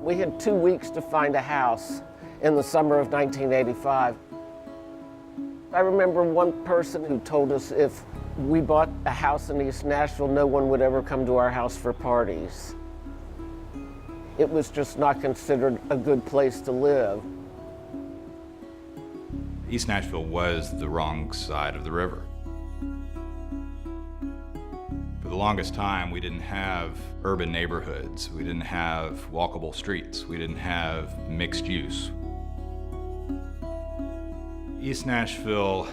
We had 2 weeks to find a house in the summer of 1985. I remember one person who told us if we bought a house in East Nashville, no one would ever come to our house for parties. It was just not considered a good place to live. East Nashville was the wrong side of the river. For the longest time, we didn't have urban neighborhoods. We didn't have walkable streets. We didn't have mixed use. East Nashville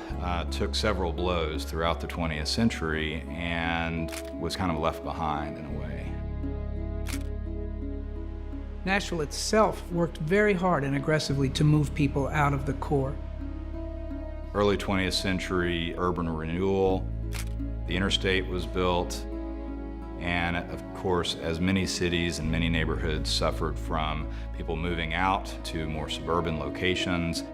took several blows throughout the 20th century and was kind of left behind in a way. Nashville itself worked very hard and aggressively to move people out of the core. Early 20th century urban renewal, the interstate was built, and of course, as many cities and many neighborhoods suffered from people moving out to more suburban locations,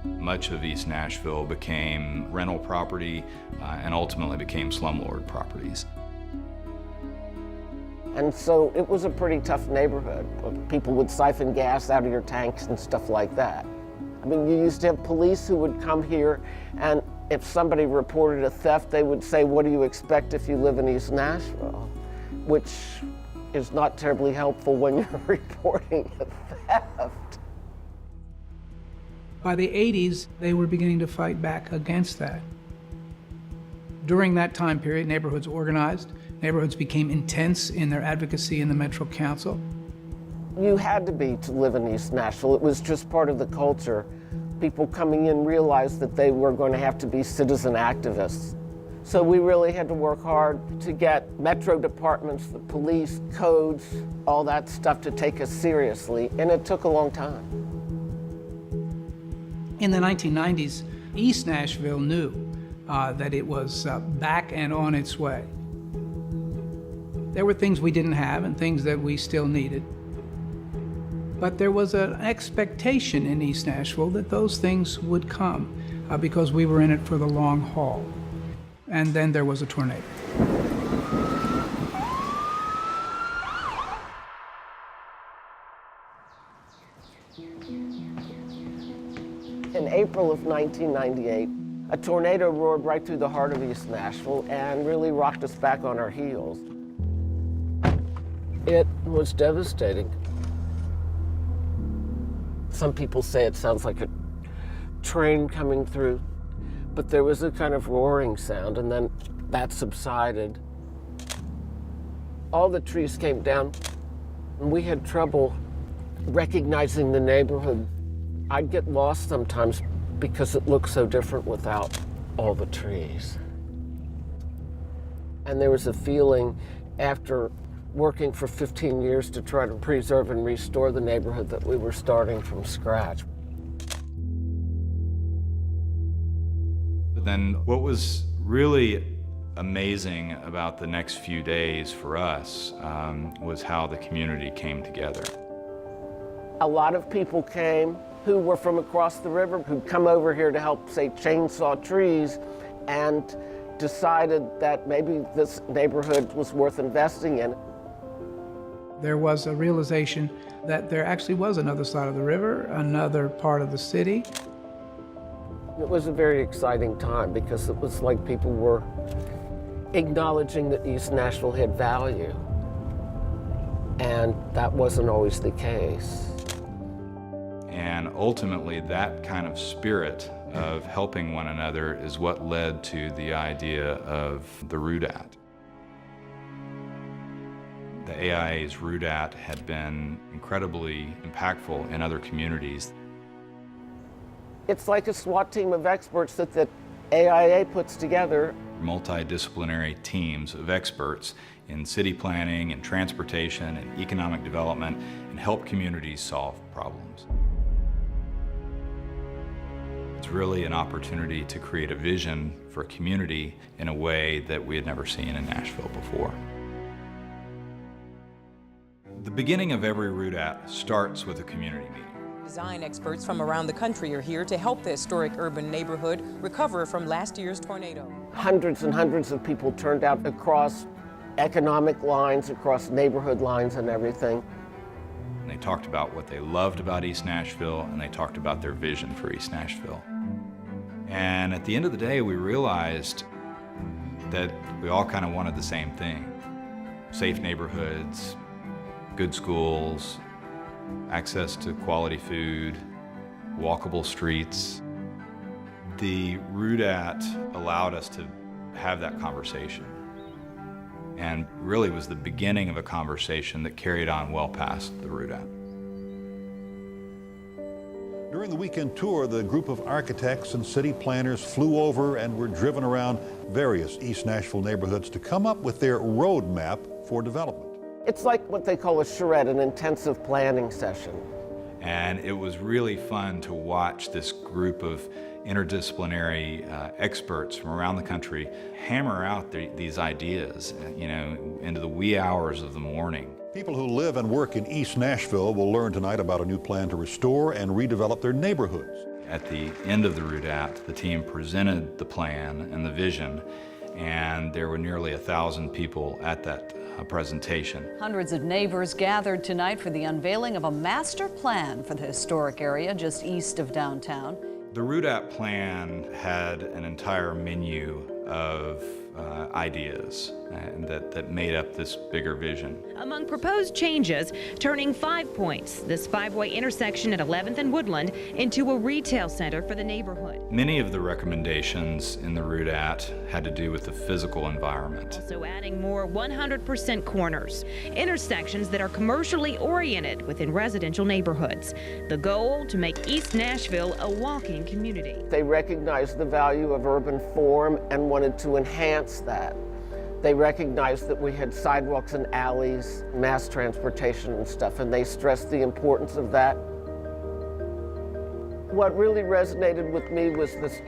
much of East Nashville became rental property and ultimately became slumlord properties. And so it was a pretty tough neighborhood. People would siphon gas out of your tanks and stuff like that. I mean, you used to have police who would come here, and if somebody reported a theft, they would say, "What do you expect if you live in East Nashville?" Which is not terribly helpful when you're reporting a theft. By the 80s, they were beginning to fight back against that. During that time period, neighborhoods organized. Neighborhoods became intense in their advocacy in the Metro Council. You had to be to live in East Nashville. It was just part of the culture. People coming in realized that they were going to have to be citizen activists. So we really had to work hard to get metro departments, the police, codes, all that stuff to take us seriously, and it took a long time. In the 1990s, East Nashville knew that it was back and on its way. There were things we didn't have and things that we still needed. But there was an expectation in East Nashville that those things would come because we were in it for the long haul. And then there was a tornado. In April of 1998, a tornado roared right through the heart of East Nashville and really rocked us back on our heels. It was devastating. Some people say it sounds like a train coming through, but there was a kind of roaring sound, and then that subsided. All the trees came down, and we had trouble recognizing the neighborhood. I'd get lost sometimes because it looked so different without all the trees. And there was a feeling after working for 15 years to try to preserve and restore the neighborhood that we were starting from scratch. But then what was really amazing about the next few days for us was how the community came together. A lot of people came who were from across the river, who'd come over here to help, say, chainsaw trees, and decided that maybe this neighborhood was worth investing in. There was a realization that there actually was another side of the river, another part of the city. It was a very exciting time because it was like people were acknowledging that East Nashville had value, and that wasn't always the case. And ultimately, that kind of spirit of helping one another is what led to the idea of the UDAT. The AIA's UDAT had been incredibly impactful in other communities. It's like a SWAT team of experts that the AIA puts together. Multidisciplinary teams of experts in city planning and transportation and economic development and help communities solve problems. It's really an opportunity to create a vision for a community in a way that we had never seen in Nashville before. The beginning of every UDAT starts with a community meeting. Design experts from around the country are here to help the historic urban neighborhood recover from last year's tornado. Hundreds and hundreds of people turned out across economic lines across neighborhood lines and everything. And they talked about what they loved about East Nashville, and they talked about their vision for East Nashville. And at the end of the day, we realized that we all kind of wanted the same thing. Safe neighborhoods, good schools, access to quality food, walkable streets. The UDAT allowed us to have that conversation, and really was the beginning of a conversation that carried on well past the UDAT. During the weekend tour, the group of architects and city planners flew over and were driven around various East Nashville neighborhoods to come up with their roadmap for development. It's like what they call a charrette, an intensive planning session. And it was really fun to watch this group of interdisciplinary experts from around the country hammer out these ideas, into the wee hours of the morning. People who live and work in East Nashville will learn tonight about a new plan to restore and redevelop their neighborhoods. At the end of the UDAT, the team presented the plan and the vision, and there were nearly 1,000 people at that presentation. Hundreds of neighbors gathered tonight for the unveiling of a master plan for the historic area just east of downtown. The UDAT plan had an entire menu of ideas that made up this bigger vision. Among proposed changes, turning 5 Points, this 5-way intersection at 11th and Woodland, into a retail center for the neighborhood. Many of the recommendations in the UDAT had to do with the physical environment. Also adding more 100% corners, intersections that are commercially oriented within residential neighborhoods. The goal, to make East Nashville a walking community. They recognized the value of urban form and wanted to enhance that. They recognized that we had sidewalks and alleys, mass transportation and stuff, and they stressed the importance of that. What really resonated with me was this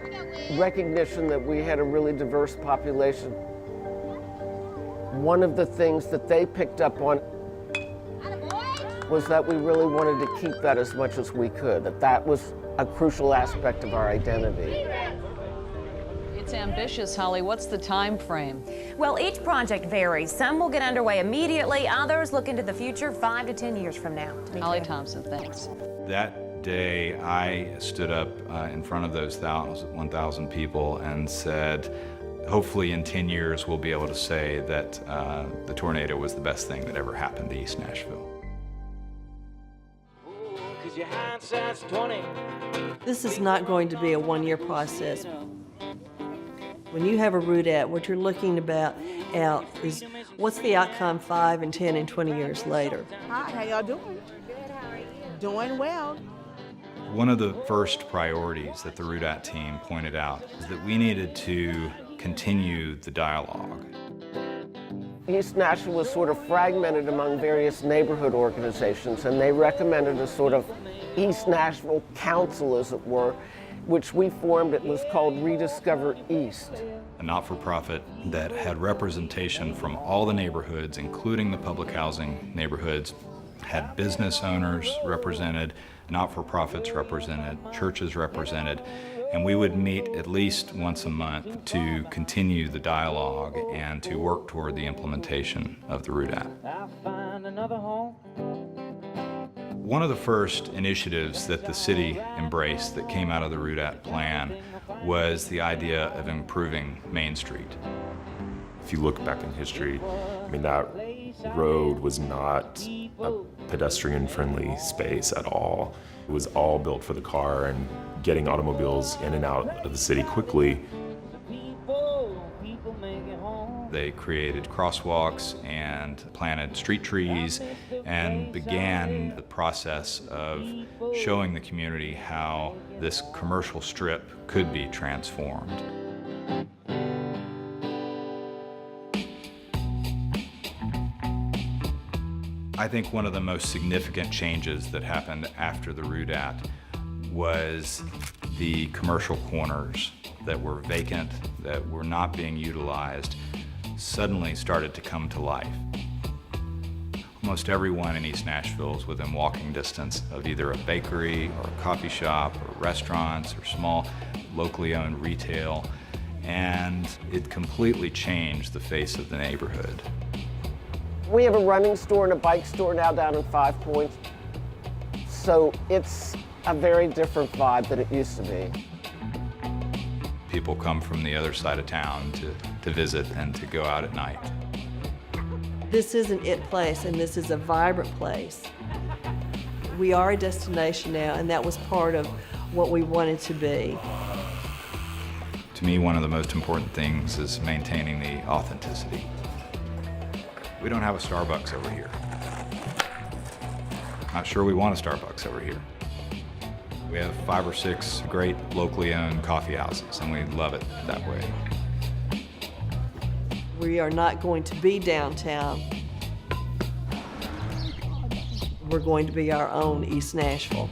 recognition that we had a really diverse population. One of the things that they picked up on was that we really wanted to keep that as much as we could, that was a crucial aspect of our identity. It's ambitious, Holly. What's the time frame? Well, each project varies. Some will get underway immediately, others look into the future 5 to 10 years from now. Holly Thompson, thanks. That day, I stood up in front of those 1,000 people and said, hopefully in 10 years we'll be able to say that the tornado was the best thing that ever happened to East Nashville. This is not going to be a one-year process. When you have a UDAT, what you're looking out is what's the outcome 5 and 10 and 20 years later. Hi, how y'all doing? Good, how are you? Doing well. One of the first priorities that the UDAT team pointed out is that we needed to continue the dialogue. East Nashville was sort of fragmented among various neighborhood organizations, and they recommended a sort of East Nashville Council, as it were, which we formed. It was called Rediscover East. A not-for-profit that had representation from all the neighborhoods, including the public housing neighborhoods, had business owners represented, not-for-profits represented, churches represented, and we would meet at least once a month to continue the dialogue and to work toward the implementation of the UDAT. One of the first initiatives that the city embraced that came out of the UDAT plan was the idea of improving Main Street. If you look back in history, that road was not a pedestrian-friendly space at all. It was all built for the car and getting automobiles in and out of the city quickly. They created crosswalks and planted street trees and began the process of showing the community how this commercial strip could be transformed. I think one of the most significant changes that happened after the UDAT was the commercial corners that were vacant, that were not being utilized, suddenly started to come to life. Almost everyone in East Nashville is within walking distance of either a bakery or a coffee shop or restaurants or small locally owned retail, and it completely changed the face of the neighborhood. We have a running store and a bike store now down in 5 Points. So it's a very different vibe than it used to be. People come from the other side of town to visit and to go out at night. This isn't it place, and this is a vibrant place. We are a destination now, and that was part of what we wanted to be. To me, one of the most important things is maintaining the authenticity. We don't have a Starbucks over here. Not sure we want a Starbucks over here. We have 5 or 6 great locally owned coffee houses, and we love it that way. We are not going to be downtown. We're going to be our own East Nashville.